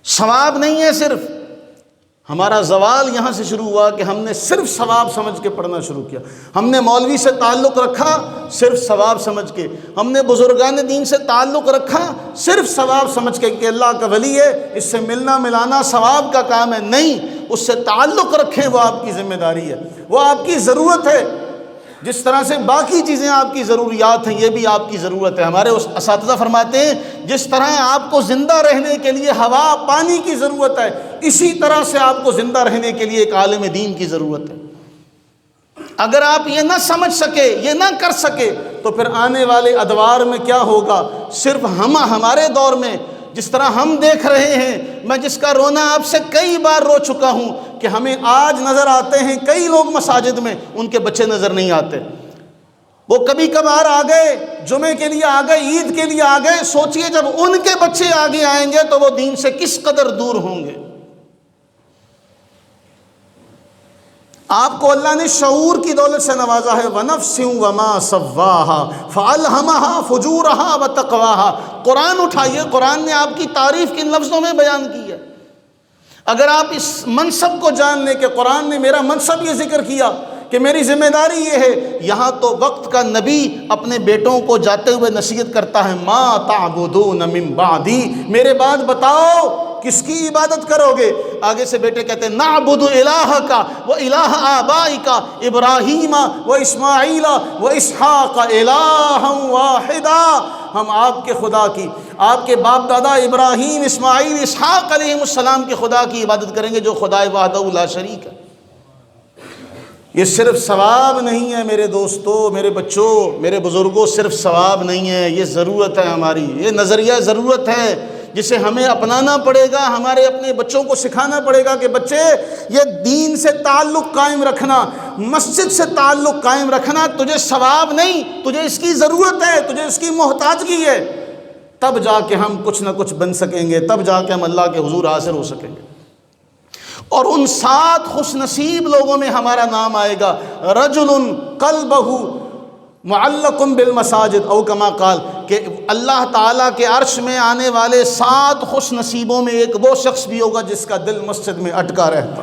ثواب نہیں ہے صرف. ہمارا زوال یہاں سے شروع ہوا کہ ہم نے صرف ثواب سمجھ کے پڑھنا شروع کیا. ہم نے مولوی سے تعلق رکھا صرف ثواب سمجھ کے. ہم نے بزرگان دین سے تعلق رکھا صرف ثواب سمجھ کے کہ اللہ کا ولی ہے، اس سے ملنا ملانا ثواب کا کام ہے. نہیں، اس سے تعلق رکھیں، وہ آپ کی ذمہ داری ہے، وہ آپ کی ضرورت ہے. جس طرح سے باقی چیزیں آپ کی ضروریات ہیں، یہ بھی آپ کی ضرورت ہے. ہمارے اساتذہ فرماتے ہیں جس طرح آپ کو زندہ رہنے کے لیے ہوا پانی کی ضرورت ہے، اسی طرح سے آپ کو زندہ رہنے کے لیے ایک عالم دین کی ضرورت ہے. اگر آپ یہ نہ سمجھ سکے، یہ نہ کر سکے، تو پھر آنے والے ادوار میں کیا ہوگا؟ صرف ہمارے دور میں جس طرح ہم دیکھ رہے ہیں، میں جس کا رونا آپ سے کئی بار رو چکا ہوں کہ ہمیں آج نظر آتے ہیں کئی لوگ مساجد میں، ان کے بچے نظر نہیں آتے. وہ کبھی کبھار آ گئے، جمعے کے لیے آ گئے، عید کے لیے آ گئے. سوچئے جب ان کے بچے آگے آئیں گے تو وہ دین سے کس قدر دور ہوں گے. آپ کو اللہ نے شعور کی دولت سے نوازا ہے. وَنَفْسٍ وَمَا سَوَّاهَا فَأَلْهَمَهَا فُجُورَهَا وَتَقْوَاهَا. قرآن اٹھائیے، قرآن نے آپ کی تعریف کن لفظوں میں بیان کی ہے. اگر آپ اس منصب کو جان لیں کہ قرآن نے میرا منصب یہ ذکر کیا کہ میری ذمہ داری یہ ہے. یہاں تو وقت کا نبی اپنے بیٹوں کو جاتے ہوئے نصیحت کرتا ہے، مَا تَعْبُدُونَ مِن بَعْدِي، میرے بعد بتاؤ کس کی عبادت کرو گے. آگے سے بیٹے کہتے ہیں نعبد الہک و الہ آبائک ابراہیم و اسماعیل و اسحاق الہا واحدا. ہم آپ کے خدا کی، آپ کے باپ دادا ابراہیم، اسماعیل، اسحاق علیہ السلام کے خدا کی عبادت کریں گے جو خدا وحدہ لا شریک ہے. یہ صرف ثواب نہیں ہے میرے دوستو، میرے بچوں، میرے بزرگوں، صرف ثواب نہیں ہے، یہ ضرورت ہے ہماری. یہ نظریہ ضرورت ہے جسے ہمیں اپنانا پڑے گا. ہمارے اپنے بچوں کو سکھانا پڑے گا کہ بچے یہ دین سے تعلق قائم رکھنا، مسجد سے تعلق قائم رکھنا تجھے ثواب نہیں، تجھے اس کی ضرورت ہے، تجھے اس کی محتاجگی ہے. تب جا کے ہم کچھ نہ کچھ بن سکیں گے، تب جا کے ہم اللہ کے حضور حاضر ہو سکیں گے. اور ان 7 خوش نصیب لوگوں میں ہمارا نام آئے گا، رجل قلبہ معلق بالمساجد او کما قال، کہ اللہ تعالیٰ کے عرش میں آنے والے 7 خوش نصیبوں میں ایک وہ شخص بھی ہوگا جس کا دل مسجد میں اٹکا رہتا.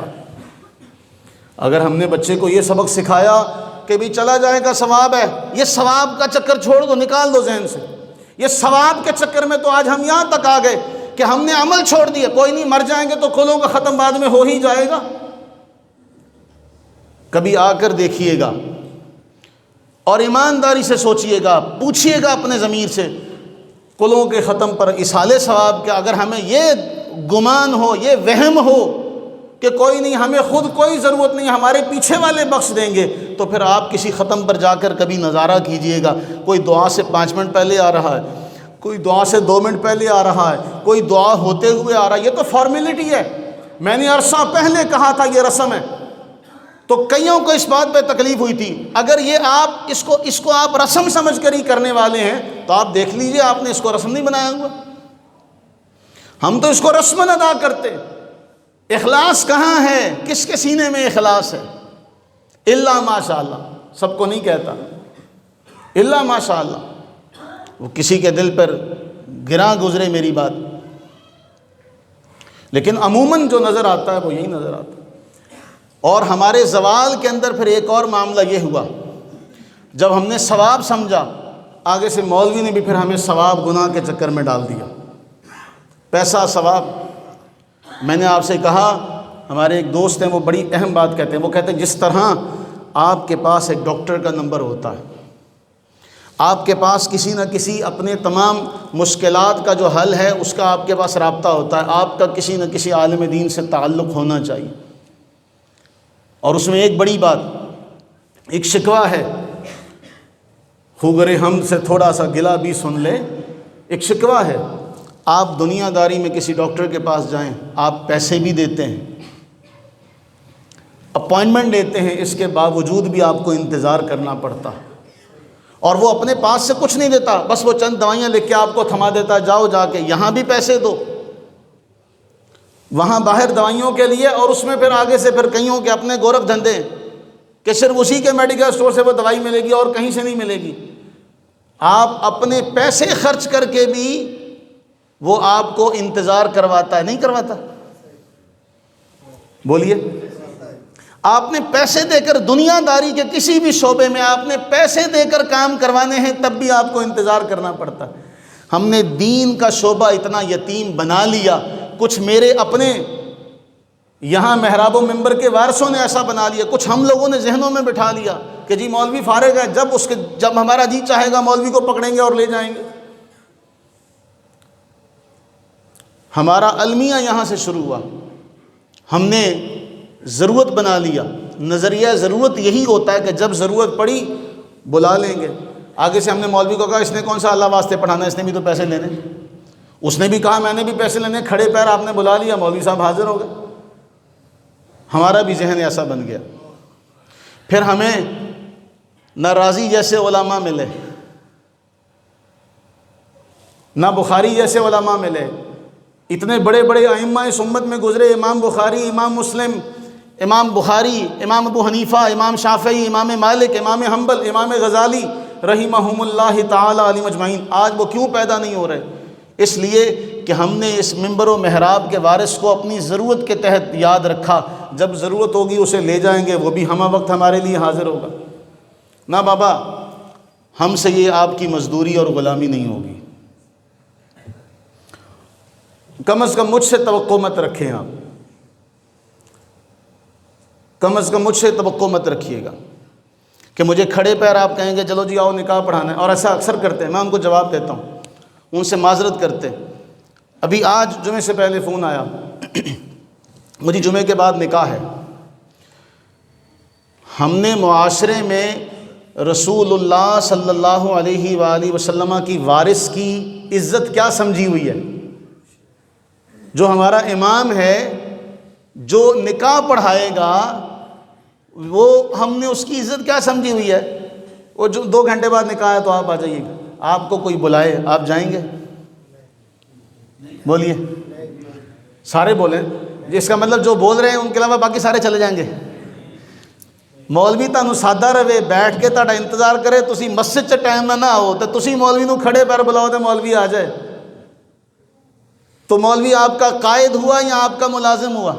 اگر ہم نے بچے کو یہ سبق سکھایا کہ بھی چلا جائے گا ثواب ہے، یہ ثواب کا چکر چھوڑ دو، نکال دو ذہن سے. یہ ثواب کے چکر میں تو آج ہم یہاں تک آ گئے کہ ہم نے عمل چھوڑ دیا. کوئی نہیں، مر جائیں گے تو کھولوں کا ختم بعد میں ہو ہی جائے گا. کبھی آ کر دیکھیے گا اور ایمانداری سے سوچئے گا، پوچھئے گا اپنے ضمیر سے، کلوں کے ختم پر اصالِ ثواب کا اگر ہمیں یہ گمان ہو، یہ وہم ہو کہ کوئی نہیں، ہمیں خود کوئی ضرورت نہیں، ہمارے پیچھے والے بخش دیں گے، تو پھر آپ کسی ختم پر جا کر کبھی نظارہ کیجئے گا. کوئی دعا سے 5 منٹ پہلے آ رہا ہے، کوئی دعا سے 2 منٹ پہلے آ رہا ہے، کوئی دعا ہوتے ہوئے آ رہا ہے. یہ تو فارمیلٹی ہے. میں نے عرصہ پہلے کہا تھا یہ رسم ہے. تو کئیوں کو اس بات پہ تکلیف ہوئی تھی. اگر یہ آپ اس کو آپ رسم سمجھ کر ہی کرنے والے ہیں تو آپ دیکھ لیجئے آپ نے اس کو رسم نہیں بنایا ہوا. ہم تو اس کو رسمن ادا کرتے. اخلاص کہاں ہے؟ کس کے سینے میں اخلاص ہے؟ الا ماشاء اللہ. سب کو نہیں کہتا، الا ماشاء اللہ. وہ کسی کے دل پر گراں گزرے میری بات، لیکن عموماً جو نظر آتا ہے وہ یہی نظر آتا ہے. اور ہمارے زوال کے اندر پھر ایک اور معاملہ یہ ہوا، جب ہم نے ثواب سمجھا، آگے سے مولوی نے بھی پھر ہمیں ثواب گناہ کے چکر میں ڈال دیا. پیسہ ثواب. میں نے آپ سے کہا، ہمارے ایک دوست ہیں وہ بڑی اہم بات کہتے ہیں. وہ کہتے ہیں جس طرح آپ کے پاس ایک ڈاکٹر کا نمبر ہوتا ہے، آپ کے پاس کسی نہ کسی اپنے تمام مشکلات کا جو حل ہے اس کا آپ کے پاس رابطہ ہوتا ہے، آپ کا کسی نہ کسی عالم دین سے تعلق ہونا چاہیے. اور اس میں ایک بڑی بات، ایک شکوہ ہے، خوگر حمد سے تھوڑا سا گلہ بھی سن لے. ایک شکوہ ہے، آپ دنیا داری میں کسی ڈاکٹر کے پاس جائیں، آپ پیسے بھی دیتے ہیں، اپوائنٹمنٹ لیتے ہیں، اس کے باوجود بھی آپ کو انتظار کرنا پڑتا. اور وہ اپنے پاس سے کچھ نہیں دیتا، بس وہ چند دوائیاں لکھ کے آپ کو تھما دیتا، جاؤ جا کے یہاں بھی پیسے دو، وہاں باہر دوائیوں کے لیے. اور اس میں پھر آگے سے پھر کئیوں کے اپنے گورکھ دھندے کہ صرف اسی کے میڈیکل اسٹور سے وہ دوائی ملے گی اور کہیں سے نہیں ملے گی. آپ اپنے پیسے خرچ کر کے بھی وہ آپ کو انتظار کرواتا ہے نہیں کرواتا؟ بولیے، آپ نے پیسے دے کر دنیا داری کے کسی بھی شعبے میں آپ نے پیسے دے کر کام کروانے ہیں تب بھی آپ کو انتظار کرنا پڑتا ہے۔ ہم نے دین کا شعبہ اتنا یتیم بنا لیا، کچھ میرے اپنے یہاں محراب و منبر کے وارثوں نے ایسا بنا لیا، کچھ ہم لوگوں نے ذہنوں میں بٹھا لیا کہ جی مولوی فارغ ہے، جب ہمارا جی چاہے گا مولوی کو پکڑیں گے اور لے جائیں گے۔ ہمارا المیہ یہاں سے شروع ہوا، ہم نے ضرورت بنا لیا۔ نظریہ ضرورت یہی ہوتا ہے کہ جب ضرورت پڑی بلا لیں گے۔ آگے سے ہم نے مولوی کو کہا اس نے کون سا اللہ واسطے پڑھانا ہے، اس نے بھی تو پیسے لینے، اس نے بھی کہا میں نے بھی پیسے لینے، کھڑے پیر آپ نے بلا لیا، مولوی صاحب حاضر ہو گئے۔ ہمارا بھی ذہن ایسا بن گیا۔ پھر ہمیں نہ رازی جیسے علماء ملے، نہ بخاری جیسے علماء ملے۔ اتنے بڑے بڑے ائمہ اس امت میں گزرے، امام بخاری، امام مسلم، امام بخاری، امام ابو حنیفہ، امام شافعی، امام مالک، امام حنبل، امام غزالی رحمہم اللہ تعالی علیہم اجمعین۔ آج وہ کیوں پیدا نہیں ہو رہے؟ اس لیے کہ ہم نے اس منبر و محراب کے وارث کو اپنی ضرورت کے تحت یاد رکھا، جب ضرورت ہوگی اسے لے جائیں گے، وہ بھی ہمہ وقت ہمارے لیے حاضر ہوگا۔ نہ بابا، ہم سے یہ آپ کی مزدوری اور غلامی نہیں ہوگی۔ کم از کم مجھ سے توقع مت رکھیں، آپ کم از کم مجھ سے توقع مت رکھیے گا کہ مجھے کھڑے پیر آپ کہیں گے چلو جی آؤ نکاح پڑھانا ہے، اور ایسا اکثر کرتے ہیں۔ میں ان کو جواب دیتا ہوں، ان سے معذرت کرتے ہیں۔ ابھی آج جمعے سے پہلے فون آیا، مجھے جمعے کے بعد نکاح ہے۔ ہم نے معاشرے میں رسول اللہ صلی اللہ علیہ وآلہ وسلم کی وارث کی عزت کیا سمجھی ہوئی ہے؟ جو ہمارا امام ہے، جو نکاح پڑھائے گا، وہ ہم نے اس کی عزت کیا سمجھی ہوئی ہے؟ وہ جو 2 گھنٹے بعد نکاح ہے تو آپ آ جائیے گا، آپ کو کوئی بلائے آپ جائیں گے؟ بولیے، سارے بولیں۔ جس کا مطلب جو بول رہے ہیں ان کے علاوہ باقی سارے چلے جائیں گے۔ مولوی تانوں سادہ رہے، بیٹھ کے تہاڈا انتظار کرے، تسی مسجد چ ٹائم نہ آؤ تے تسی مولوی نو کھڑے پیر بلاؤ تے مولوی آ جائے، تو مولوی آپ کا قائد ہوا یا آپ کا ملازم ہوا؟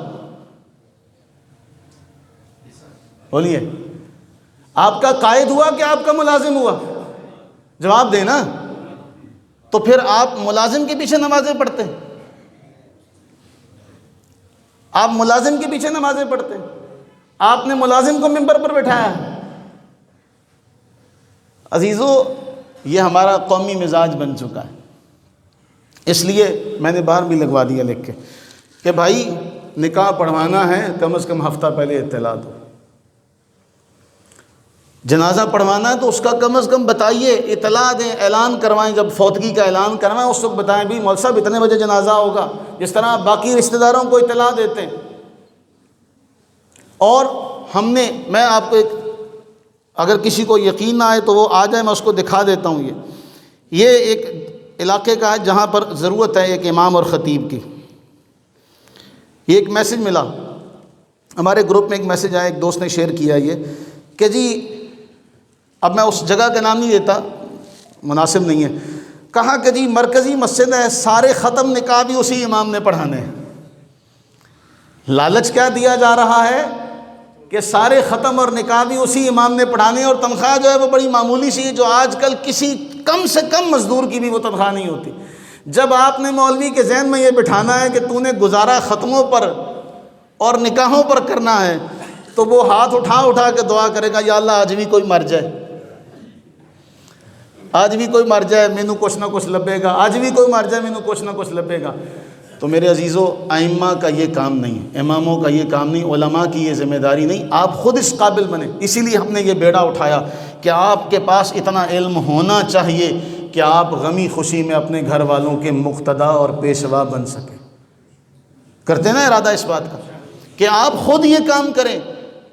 بولیے، آپ کا قائد ہوا کہ آپ کا ملازم ہوا؟ جواب دیں نا۔ تو پھر آپ ملازم کے پیچھے نمازیں پڑھتے، آپ ملازم کے پیچھے نمازیں پڑھتے، آپ نے ملازم کو منبر پر بٹھایا ہے۔ عزیزو، یہ ہمارا قومی مزاج بن چکا ہے۔ اس لیے میں نے باہر بھی لگوا دیا لکھ کے کہ بھائی نکاح پڑھوانا ہے کم از کم ہفتہ پہلے اطلاع دو، جنازہ پڑھوانا ہے تو اس کا کم از کم بتائیے، اطلاع دیں، اعلان کروائیں۔ جب فوتگی کا اعلان کروائیں اس وقت بتائیں بھی مول صاحب اتنے بجے جنازہ ہوگا، جس طرح باقی رشتہ داروں کو اطلاع دیتے ہیں۔ اور ہم نے، میں آپ کو اگر کسی کو یقین نہ آئے تو وہ آ جائے، میں اس کو دکھا دیتا ہوں۔ یہ ایک علاقے کا ہے جہاں پر ضرورت ہے ایک امام اور خطیب کی۔ یہ ایک میسج ملا ہمارے گروپ میں، ایک میسج آیا، ایک دوست نے شیئر کیا یہ کہ جی، اب میں اس جگہ کا نام نہیں دیتا، مناسب نہیں ہے، کہا کہ جی مرکزی مسجد ہے، سارے ختم نکاح بھی اسی امام نے پڑھانے ہیں۔ لالچ کیا دیا جا رہا ہے کہ سارے ختم اور نکاح بھی اسی امام نے پڑھانے ہیں، اور تنخواہ جو ہے وہ بڑی معمولی سی ہے، جو آج کل کسی کم سے کم مزدور کی بھی وہ تنخواہ نہیں ہوتی۔ جب آپ نے مولوی کے ذہن میں یہ بٹھانا ہے کہ تو نے گزارا ختموں پر اور نکاحوں پر کرنا ہے، تو وہ ہاتھ اٹھا کے دعا کرے گا، یا اللہ آج بھی کوئی مر جائے، آج بھی کوئی مر جائے مینوں کچھ نہ کچھ لبے گا، آج بھی کوئی مر جائے مینوں کچھ نہ کچھ لبے گا۔ تو میرے عزیزو، ائمہ کا یہ کام نہیں ہے، اماموں کا یہ کام نہیں، علماء کی یہ ذمہ داری نہیں۔ آپ خود اس قابل بنیں۔ اسی لیے ہم نے یہ بیڑا اٹھایا کہ آپ کے پاس اتنا علم ہونا چاہیے کہ آپ غمی خوشی میں اپنے گھر والوں کے مقتدا اور پیشوا بن سکیں۔ کرتے نا ارادہ اس بات کا کہ آپ خود یہ کام کریں،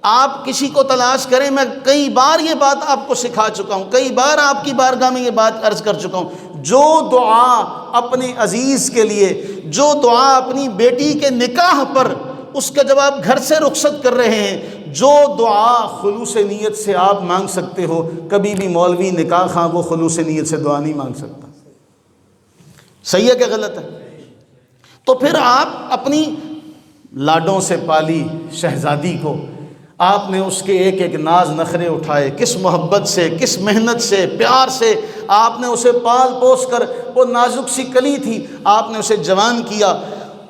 آپ کسی کو تلاش کریں۔ میں کئی بار یہ بات آپ کو سکھا چکا ہوں، کئی بار آپ کی بارگاہ میں یہ بات عرض کر چکا ہوں۔ جو دعا اپنے عزیز کے لیے، جو دعا اپنی بیٹی کے نکاح پر، اس کا جب آپ گھر سے رخصت کر رہے ہیں، جو دعا خلوص نیت سے آپ مانگ سکتے ہو، کبھی بھی مولوی نکاح خواہ وہ خلوص نیت سے دعا نہیں مانگ سکتا۔ صحیح ہے کہ غلط ہے؟ تو پھر آپ اپنی لاڈوں سے پالی شہزادی کو آپ نے اس کے ایک ایک ناز نخرے اٹھائے، کس محبت سے، کس محنت سے، پیار سے آپ نے اسے پال پوس کر، وہ نازک سی کلی تھی، آپ نے اسے جوان کیا۔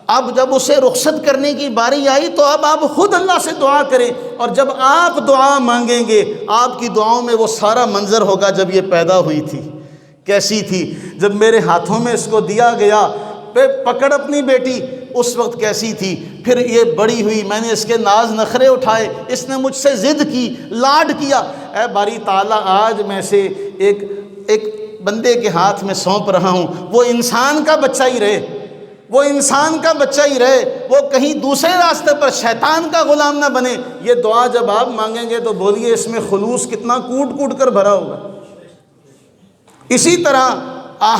اب جب اسے رخصت کرنے کی باری آئی تو اب آپ خود اللہ سے دعا کریں، اور جب آپ دعا مانگیں گے آپ کی دعاؤں میں وہ سارا منظر ہوگا جب یہ پیدا ہوئی تھی کیسی تھی، جب میرے ہاتھوں میں اس کو دیا گیا، پکڑ اپنی بیٹی، اس وقت کیسی تھی، پھر یہ بڑی ہوئی، میں نے اس کے ناز نخرے اٹھائے، اس نے مجھ سے ضد کی، لاڈ کیا۔ اے باری تعالیٰ، آج میں سے ایک بندے کے ہاتھ میں سونپ رہا ہوں، وہ انسان کا بچہ ہی رہے، وہ انسان کا بچہ ہی رہے، وہ کہیں دوسرے راستے پر شیطان کا غلام نہ بنے۔ یہ دعا جب آپ مانگیں گے تو بولیے اس میں خلوص کتنا کوٹ کوٹ کر بھرا ہوگا۔ اسی طرح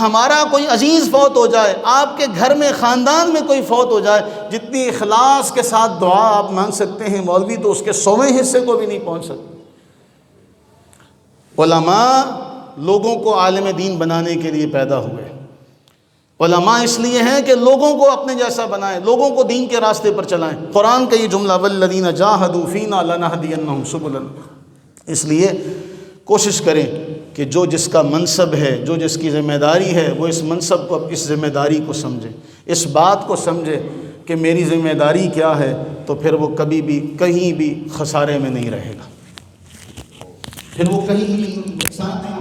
ہمارا کوئی عزیز فوت ہو جائے، آپ کے گھر میں، خاندان میں کوئی فوت ہو جائے، جتنی اخلاص کے ساتھ دعا آپ مانگ سکتے ہیں، مولوی تو اس کے 100ویں حصے کو بھی نہیں پہنچ سکتے۔ علماء لوگوں کو عالم دین بنانے کے لیے پیدا ہوئے، علماء اس لیے ہیں کہ لوگوں کو اپنے جیسا بنائیں، لوگوں کو دین کے راستے پر چلائیں۔ قرآن کا یہ جملہ والذین جاہدوا فینا لنہدینہم سبلنا، اس لیے کوشش کریں کہ جو جس کا منصب ہے، جو جس کی ذمہ داری ہے، وہ اس منصب کو، اس ذمہ داری کو سمجھے، اس بات کو سمجھے کہ میری ذمہ داری کیا ہے، تو پھر وہ کبھی بھی کہیں بھی خسارے میں نہیں رہے گا، پھر وہ کہیں بھی نقصان نہیں